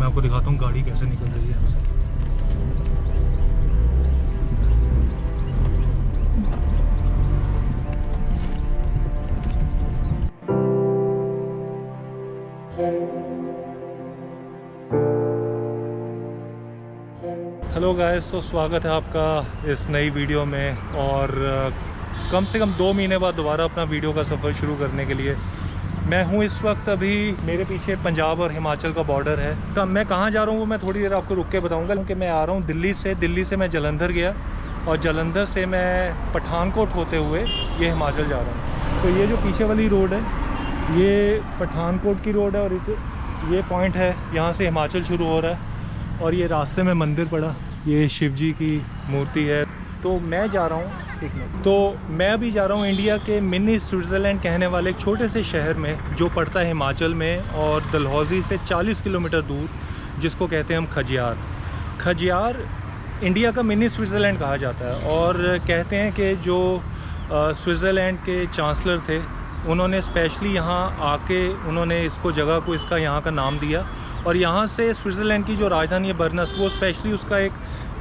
मैं आपको दिखाता हूँ गाड़ी कैसे निकल रही है यहाँ से। हेलो गाइस, तो स्वागत है आपका इस नई वीडियो में। और कम से कम 2 महीने बाद दोबारा अपना वीडियो का सफ़र शुरू करने के लिए मैं हूँ इस वक्त। अभी मेरे पीछे पंजाब और हिमाचल का बॉर्डर है। तो मैं कहाँ जा रहा हूँ वो मैं थोड़ी देर आपको रुक के बताऊँगा, क्योंकि मैं आ रहा हूँ दिल्ली से मैं जलंधर गया और जलंधर से मैं पठानकोट होते हुए ये हिमाचल जा रहा हूँ। तो ये जो पीछे वाली रोड है ये पठानकोट की रोड है और ये पॉइंट है, यहाँ से हिमाचल शुरू हो रहा है। और ये रास्ते में मंदिर पड़ा, ये शिव जी की मूर्ति है। तो मैं जा रहा हूँ, एक मिनट, तो मैं अभी जा रहा हूँ इंडिया के मिनी स्विट्ज़रलैंड कहने वाले एक छोटे से शहर में जो पड़ता है हिमाचल में और डलहौजी से 40 किलोमीटर दूर, जिसको कहते हैं हम खजियार। खजियार इंडिया का मिनी स्विट्ज़रलैंड कहा जाता है। और कहते हैं कि जो स्विट्ज़रलैंड के चांसलर थे उन्होंने स्पेशली यहाँ आके उन्होंने इसको जगह को इसका यहाँ का नाम दिया। और यहाँ से स्विट्ज़रलैंड की जो राजधानी है बर्नस, वो स्पेशली उसका एक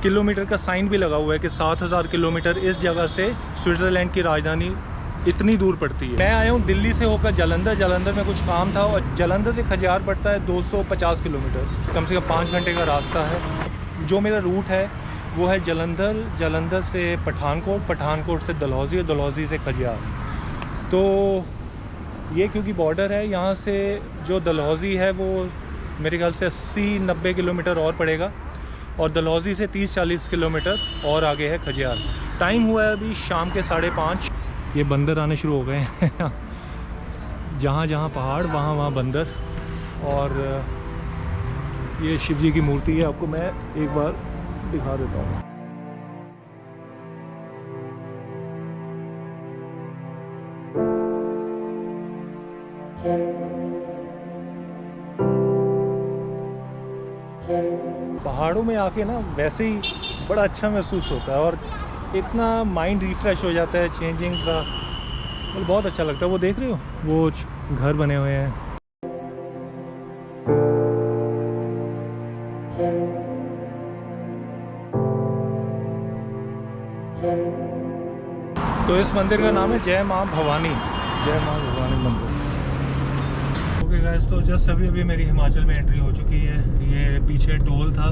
किलोमीटर का साइन भी लगा हुआ है कि 7000 किलोमीटर इस जगह से स्विट्ज़रलैंड की राजधानी इतनी दूर पड़ती है। मैं आया हूँ दिल्ली से होकर जलंधर में कुछ काम था और जलंधर से खजियार पड़ता है 250 किलोमीटर, कम से कम 5 घंटे का रास्ता है। जो मेरा रूट है वो है जलंधर से पठानकोट से डलहौजी और डलहौजी से खजियार। तो ये क्योंकि बॉर्डर है, यहाँ से जो डलहौजी है वो मेरे ख्याल से 80-90 किलोमीटर और पड़ेगा और डलहौजी से 30-40 किलोमीटर और आगे है खजियार। टाइम हुआ है अभी शाम के 5:30। ये बंदर आने शुरू हो गए हैं जहाँ जहाँ पहाड़ वहाँ वहाँ बंदर। और ये शिव जी की मूर्ति है, आपको मैं एक बार दिखा देता हूँ। पहाड़ों में आके ना वैसे ही बड़ा अच्छा महसूस होता है और इतना माइंड रिफ़्रेश हो जाता है, चेंजिंग सा, मतलब बहुत अच्छा लगता है। वो देख रहे हो वो घर बने हुए हैं। तो इस मंदिर का नाम है जय माँ भवानी मंदिर। ओके गाइस, तो जस्ट अभी मेरी हिमाचल में एंट्री हो चुकी है। ये पीछे टोल था,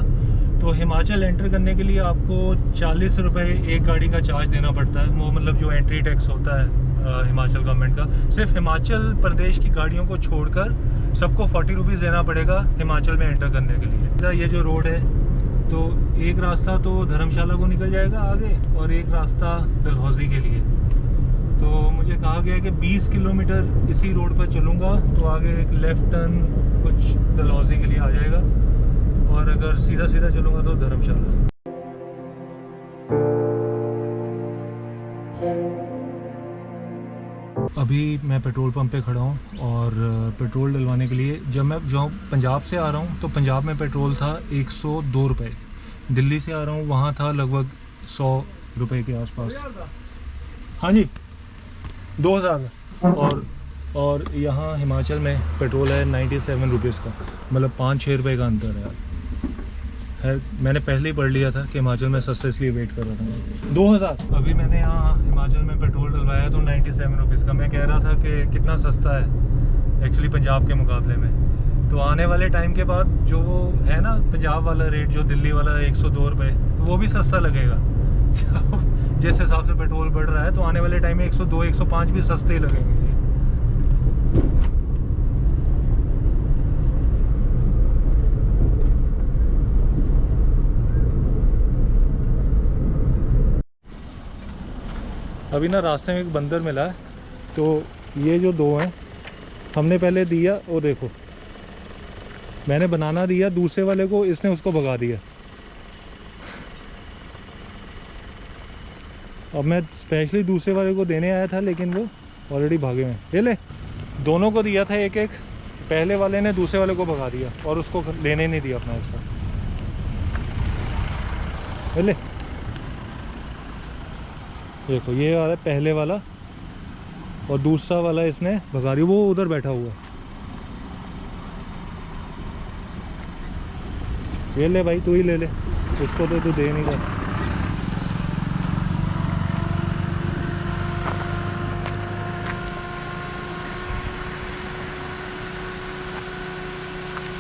तो हिमाचल एंटर करने के लिए आपको 40 रुपये एक गाड़ी का चार्ज देना पड़ता है। वो मतलब जो एंट्री टैक्स होता है हिमाचल गवर्नमेंट का, सिर्फ हिमाचल प्रदेश की गाड़ियों को छोड़कर सबको 40 रुपीज़ देना पड़ेगा हिमाचल में एंटर करने के लिए। ये जो रोड है, तो एक रास्ता तो धर्मशाला को निकल जाएगा आगे और एक रास्ता डलहौजी के लिए। तो मुझे कहा गया है कि 20 किलोमीटर इसी रोड पर चलूँगा तो आगे एक लेफ़्ट टर्न कुछ डलहौजी के लिए आ जाएगा और अगर सीधा चलूँगा तो धर्मशाला। अभी मैं पेट्रोल पंप पे खड़ा हूँ और पेट्रोल डलवाने के लिए, जब मैं जो पंजाब से आ रहा हूँ तो पंजाब में पेट्रोल था 102 रुपये। दिल्ली से आ रहा हूँ वहाँ था लगभग 100 रुपये के आसपास। हाँ जी, 2000। और यहाँ हिमाचल में पेट्रोल है 97 रुपीज़ का, मतलब 5-6 रुपये का अंतर है। मैंने पहले ही पढ़ लिया था कि हिमाचल में सस्ते, इसलिए वेट कर रहा था। 2000। अभी मैंने यहाँ हिमाचल में पेट्रोल डलवाया तो 97 रुपीज़ का। मैं कह रहा था कि कितना सस्ता है एक्चुअली पंजाब के मुकाबले में। तो आने वाले टाइम के बाद जो वो है ना पंजाब वाला रेट, जो दिल्ली वाला 102 रुपये, वो भी सस्ता लगेगा जिस हिसाब से पेट्रोल बढ़ रहा है। तो आने वाले टाइम में 102-105 भी सस्ते ही लगेंगे। अभी ना रास्ते में एक बंदर मिला है, तो ये जो दो हैं हमने पहले दिया, वो देखो मैंने बनाना दिया दूसरे वाले को, इसने उसको भगा दिया। अब मैं स्पेशली दूसरे वाले को देने आया था लेकिन वो ऑलरेडी भागे हैं। ये ले, दोनों को दिया था एक, पहले वाले ने दूसरे वाले को भगा दिया और उसको लेने नहीं दिया अपना हिस्सा। ये ले, देखो ये वाला पहले वाला और दूसरा वाला इसने भगा दिया, वो उधर बैठा हुआ है। ये ले भाई, तू ही ले ले, उसको तो तू दे नहीं कर।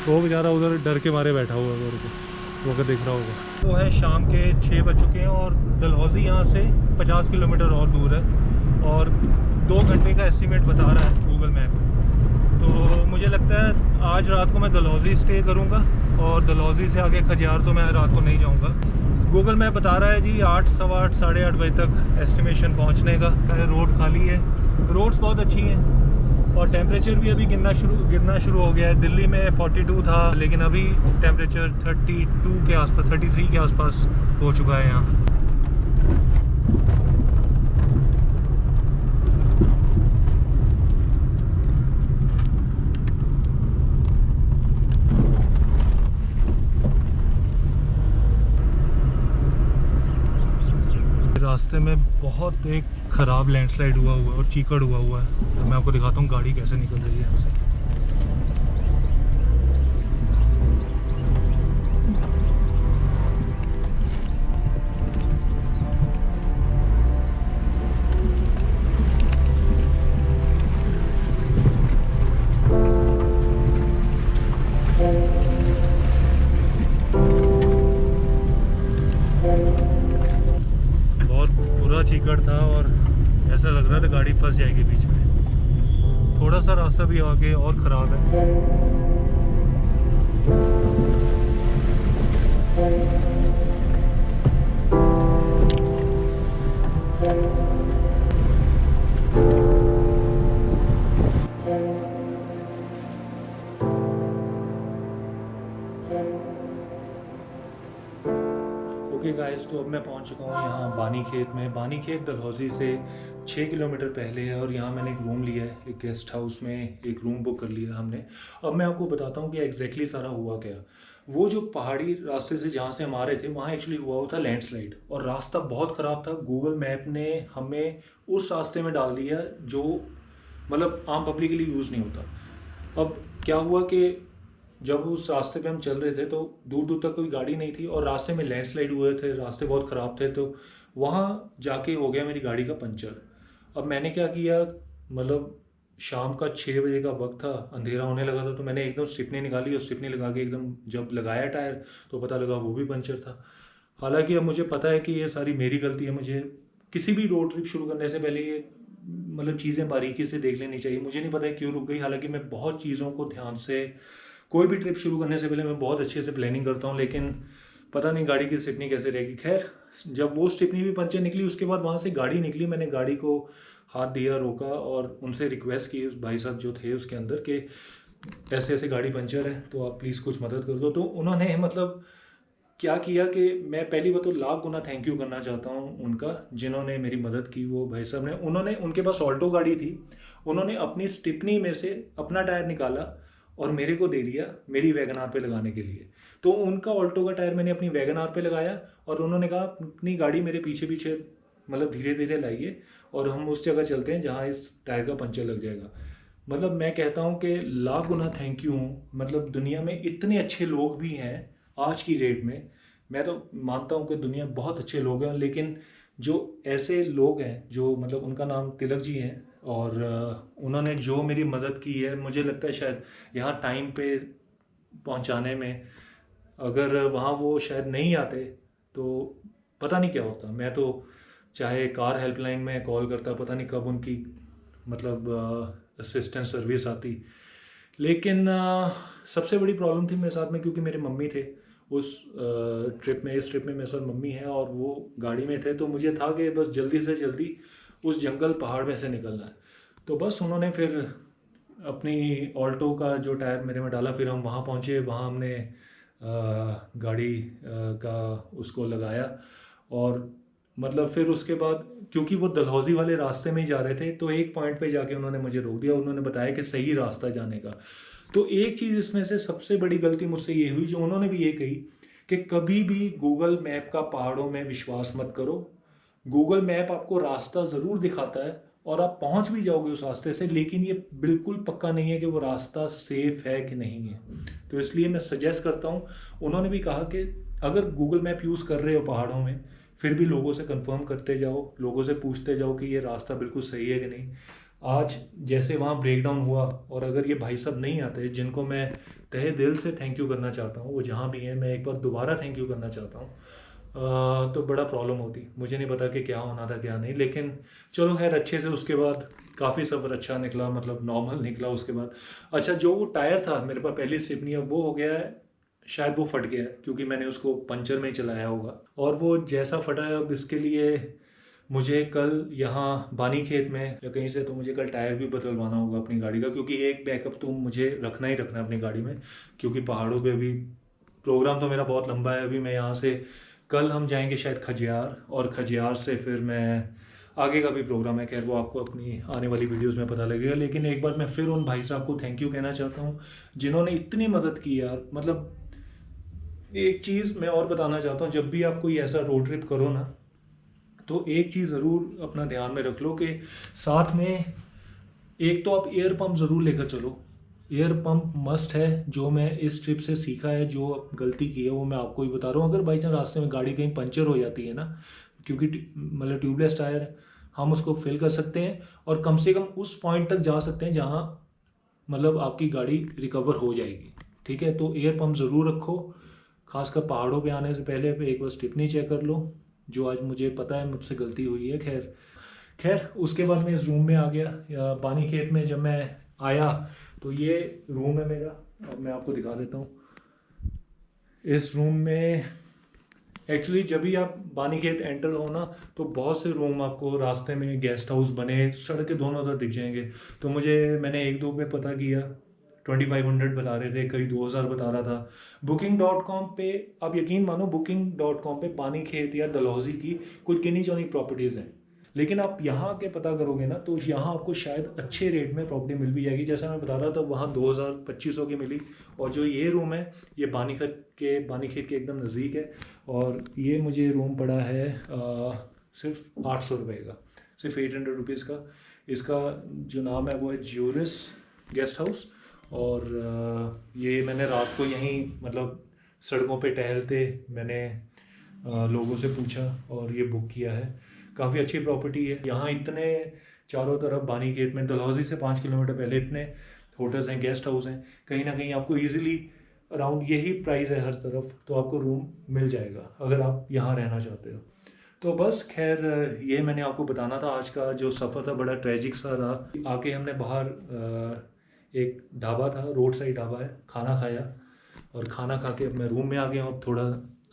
वो बेचारा उधर डर के मारे बैठा हुआ है, वो अगर दिख रहा होगा। वो है शाम के 6 बज चुके हैं और डलहौजी यहाँ से 50 किलोमीटर और दूर है और 2 घंटे का एस्टीमेट बता रहा है गूगल मैप। तो मुझे लगता है आज रात को मैं डलहौजी स्टे करूँगा और डलहौजी से आगे खजियार तो मैं रात को नहीं जाऊँगा। गूगल मैप बता रहा है जी 8, सवा 8, साढ़े 8 बजे तक एस्टिमेशन पहुँचने का। रोड खाली है, रोड्स बहुत अच्छी हैं और टेम्परेचर भी अभी गिरना शुरू हो गया है। दिल्ली में 42 था लेकिन अभी टेम्परेचर 32 के आसपास, 33 के आसपास हो चुका है यहाँ। रास्ते में बहुत एक ख़राब लैंडस्लाइड हुआ है और चीकड़ हुआ है। तो मैं आपको दिखाता हूँ गाड़ी कैसे निकल रही है यहाँ से। चीकड़ था और ऐसा लग रहा था गाड़ी फंस जाएगी बीच में। थोड़ा सा रास्ता भी आगे और ख़राब है। ओके गाइस, तो अब मैं पहुंच चुका हूँ यहाँ बानी खेत में। बानी खेत डलहौजी से 6 किलोमीटर पहले है और यहाँ मैंने एक रूम लिया है, एक गेस्ट हाउस में एक रूम बुक कर लिया हमने। अब मैं आपको बताता हूँ कि एग्जैक्टली सारा हुआ क्या। वो जो पहाड़ी रास्ते से जहाँ से हम आ रहे थे वहाँ एक्चुअली हुआ था लैंडस्लाइड और रास्ता बहुत ख़राब था। गूगल मैप ने हमें उस रास्ते में डाल दिया जो मतलब आम पब्लिक के लिए यूज़ नहीं होता। अब क्या हुआ कि जब उस रास्ते पे हम चल रहे थे तो दूर दूर तक कोई गाड़ी नहीं थी और रास्ते में लैंडस्लाइड हुए थे, रास्ते बहुत ख़राब थे। तो वहाँ जाके हो गया मेरी गाड़ी का पंचर। अब मैंने क्या किया, मतलब शाम का 6 बजे का वक्त था, अंधेरा होने लगा था, तो मैंने एकदम स्टिपनी निकाली और स्टिपनी लगा के एकदम जब लगाया टायर तो पता लगा वो भी पंचर था। हालांकि अब मुझे पता है कि ये सारी मेरी गलती है। मुझे किसी भी रोड ट्रिप शुरू करने से पहले ये मतलब चीज़ें बारीकी से देख लेनी चाहिए। मुझे नहीं पता है क्यों रुक गई, हालांकि मैं बहुत चीज़ों को ध्यान से, कोई भी ट्रिप शुरू करने से पहले मैं बहुत अच्छे से प्लानिंग करता हूँ, लेकिन पता नहीं गाड़ी की स्टिपनी कैसे रहेगी। खैर, जब वो स्टिपनी भी पंचर निकली उसके बाद वहाँ से गाड़ी निकली, मैंने गाड़ी को हाथ दिया, रोका और उनसे रिक्वेस्ट की, उस भाई साहब जो थे उसके अंदर, कि ऐसे ऐसे गाड़ी पंचर है तो आप प्लीज़ कुछ मदद कर दो। तो उन्होंने मतलब क्या किया कि मैं पहली बात तो लाख गुना थैंक यू करना चाहता हूँ उनका, जिन्होंने मेरी मदद की। वो भाई साहब ने, उन्होंने, उनके पास ऑल्टो गाड़ी थी, उन्होंने अपनी स्टिपनी में से अपना टायर निकाला और मेरे को दे दिया मेरी वैगनार पे लगाने के लिए। तो उनका ऑल्टो का टायर मैंने अपनी वैगनार पे लगाया और उन्होंने कहा अपनी गाड़ी मेरे पीछे पीछे मतलब धीरे धीरे लाइए और हम उस जगह चलते हैं जहाँ इस टायर का पंचर लग जाएगा। मतलब मैं कहता हूँ कि लाख गुना थैंक यू हूँ। मतलब दुनिया में इतने अच्छे लोग भी हैं आज की डेट में। मैं तो मानता हूँ कि दुनिया में बहुत अच्छे लोग हैं, लेकिन जो ऐसे लोग हैं जो मतलब उनका नाम तिलक जी हैं और उन्होंने जो मेरी मदद की है, मुझे लगता है शायद यहाँ टाइम पे पहुँचाने में, अगर वहाँ वो शायद नहीं आते तो पता नहीं क्या होता। मैं तो चाहे कार हेल्पलाइन में कॉल करता, पता नहीं कब उनकी मतलब असिस्टेंट सर्विस आती। लेकिन सबसे बड़ी प्रॉब्लम थी मेरे साथ में, क्योंकि मेरे मम्मी थे उस ट्रिप में, इस ट्रिप में मेरे साथ मम्मी है और वो गाड़ी में थे। तो मुझे था कि बस जल्दी से जल्दी उस जंगल पहाड़ में से निकलना है। तो बस उन्होंने फिर अपनी ऑल्टो का जो टायर मेरे में डाला, फिर हम वहाँ पहुँचे, वहाँ हमने गाड़ी का उसको लगाया और मतलब फिर उसके बाद क्योंकि वो डलहौजी वाले रास्ते में ही जा रहे थे तो एक पॉइंट पे जाके उन्होंने मुझे रोक दिया। उन्होंने बताया कि सही रास्ता जाने का। तो एक चीज़ इसमें से सबसे बड़ी गलती मुझसे ये हुई, जो उन्होंने भी ये कही कि कभी भी गूगल मैप का पहाड़ों में विश्वास मत करो। गूगल मैप आपको रास्ता ज़रूर दिखाता है और आप पहुंच भी जाओगे उस रास्ते से, लेकिन ये बिल्कुल पक्का नहीं है कि वो रास्ता सेफ है कि नहीं है। तो इसलिए मैं सजेस्ट करता हूँ, उन्होंने भी कहा कि अगर गूगल मैप यूज़ कर रहे हो पहाड़ों में, फिर भी लोगों से कंफर्म करते जाओ, लोगों से पूछते जाओ कि ये रास्ता बिल्कुल सही है कि नहीं। आज जैसे वहाँ ब्रेकडाउन हुआ, और अगर ये भाई साहब नहीं आते, जिनको मैं तहे दिल से थैंक यू करना चाहता हूँ, वो जहाँ भी हैं मैं एक बार दोबारा थैंक यू करना चाहता हूँ, तो बड़ा प्रॉब्लम होती। मुझे नहीं पता कि क्या होना था क्या नहीं, लेकिन चलो खैर अच्छे से उसके बाद काफ़ी सफ़र अच्छा निकला, मतलब नॉर्मल निकला उसके बाद। अच्छा, जो वो टायर था मेरे पास पहली स्टेपनी है, वो हो गया है, शायद वो फट गया है क्योंकि मैंने उसको पंचर में ही चलाया होगा, और वो जैसा फटा है अब इसके लिए मुझे कल यहाँ बानी खेत में या कहीं से तो मुझे कल टायर भी बदलवाना होगा अपनी गाड़ी का, क्योंकि एक बैकअप तो मुझे रखना ही रखना है अपनी गाड़ी में, क्योंकि पहाड़ों पे अभी प्रोग्राम तो मेरा बहुत लंबा है। अभी मैं यहाँ से कल हम जाएंगे शायद खजियार, और खजियार से फिर मैं आगे का भी प्रोग्राम है, खैर वो आपको अपनी आने वाली वीडियोस में पता लगेगा। लेकिन एक बार मैं फिर उन भाई साहब को थैंक यू कहना चाहता हूँ जिन्होंने इतनी मदद की यार। मतलब एक चीज़ मैं और बताना चाहता हूँ, जब भी आप कोई ऐसा रोड ट्रिप करो ना, तो एक चीज़ ज़रूर अपना ध्यान में रख लो कि साथ में एक तो आप एयर पंप ज़रूर लेकर चलो। एयर पंप मस्ट है, जो मैं इस ट्रिप से सीखा है, जो गलती की है वो मैं आपको ही बता रहा हूँ। अगर बाई चांस रास्ते में गाड़ी कहीं पंचर हो जाती है ना, क्योंकि मतलब ट्यूबलेस टायर है, हम उसको फिल कर सकते हैं और कम से कम उस पॉइंट तक जा सकते हैं जहाँ मतलब आपकी गाड़ी रिकवर हो जाएगी। ठीक है, तो एयर पंप ज़रूर रखो, खासकर पहाड़ों पे आने से पहले एक बार स्टिपनी चेक कर लो, जो आज मुझे पता है मुझसे गलती हुई है। खैर खैर उसके बाद मैं इस रूम में आ गया बानी खेत में। जब मैं आया तो ये रूम है मेरा, अब मैं आपको दिखा देता हूँ। इस रूम में एक्चुअली जब भी आप बानी खेत एंटर हो ना, तो बहुत से रूम आपको रास्ते में गेस्ट हाउस बने सड़क के दोनों तरफ दिख जाएंगे। तो मैंने एक दो पे पता किया, 2500 बता रहे थे, कहीं 2000 बता रहा था। Booking.com पे आप यकीन मानो, Booking.com पे बानी खेत या डलहौजी की कुछ गिनी चुनी प्रॉपर्टीज़ हैं, लेकिन आप यहाँ के पता करोगे ना तो यहाँ आपको शायद अच्छे रेट में प्रॉपर्टी मिल भी जाएगी। जैसा मैं बता रहा था, वहाँ 2000-2500 की मिली। और जो ये रूम है, ये बानी खेत के एकदम नज़दीक है, और ये मुझे रूम पड़ा है सिर्फ 800 रुपये का, सिर्फ 800 रुपीज़ का। इसका जो नाम है वो है ज्यूरिस गेस्ट हाउस। और ये मैंने रात को यहीं मतलब सड़कों पे टहलते मैंने लोगों से पूछा और ये बुक किया है। काफ़ी अच्छी प्रॉपर्टी है। यहाँ इतने चारों तरफ बानी खेत में, डलहौजी से 5 किलोमीटर पहले इतने होटल्स हैं, गेस्ट हाउस हैं, कहीं ना कहीं आपको इजीली अराउंड यही प्राइस है हर तरफ, तो आपको रूम मिल जाएगा अगर आप यहाँ रहना चाहते हो। तो बस खैर ये मैंने आपको बताना था। आज का जो सफ़र था बड़ा ट्रेजिक सा रहा। आके हमने बाहर एक ढाबा था, रोड साइड ढाबा है, खाना खाया, और खाना खा के अब मैं रूम में आ गया हूँ। थोड़ा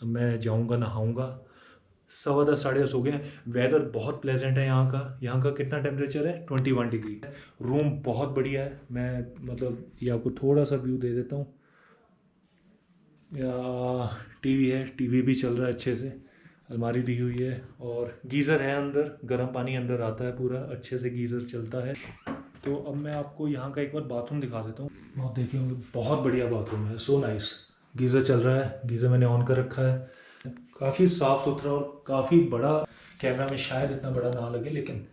मैं जाऊँगा, नहाऊँगा। 10:15 10:30 हो गए हैं। वेदर बहुत प्लेजेंट है यहाँ का कितना टेम्परेचर है, 21 डिग्री। रूम बहुत बढ़िया है। मैं मतलब ये आपको थोड़ा सा व्यू दे देता हूँ। टीवी है, टीवी भी चल रहा है अच्छे से, अलमारी दी हुई है, और गीज़र है अंदर, गर्म पानी अंदर आता है पूरा अच्छे से, गीज़र चलता है। तो अब मैं आपको यहाँ का एक बार बाथरूम दिखा देता हूँ। आप देखें, बहुत बढ़िया बाथरूम है, सो नाइस। गीज़र चल रहा है, गीज़र मैंने ऑन कर रखा है। काफ़ी साफ़ सुथरा और काफ़ी बड़ा। कैमरा में शायद इतना बड़ा ना लगे, लेकिन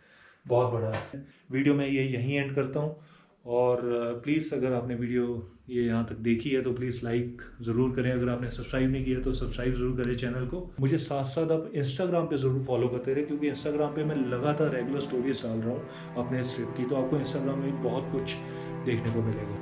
बहुत बड़ा है। वीडियो में ये यहीं एंड करता हूँ। और प्लीज़ अगर आपने वीडियो ये यहाँ तक देखी है तो प्लीज़ लाइक ज़रूर करें। अगर आपने सब्सक्राइब नहीं किया तो सब्सक्राइब ज़रूर करें चैनल को। मुझे साथ साथ आप इंस्टाग्राम पे ज़रूर फॉलो करते रहे, क्योंकि इंस्टाग्राम पे मैं लगातार रेगुलर स्टोरीज डाल रहा हूँ अपने इस ट्रिप की, तो आपको इंस्टाग्राम में बहुत कुछ देखने को मिलेगा।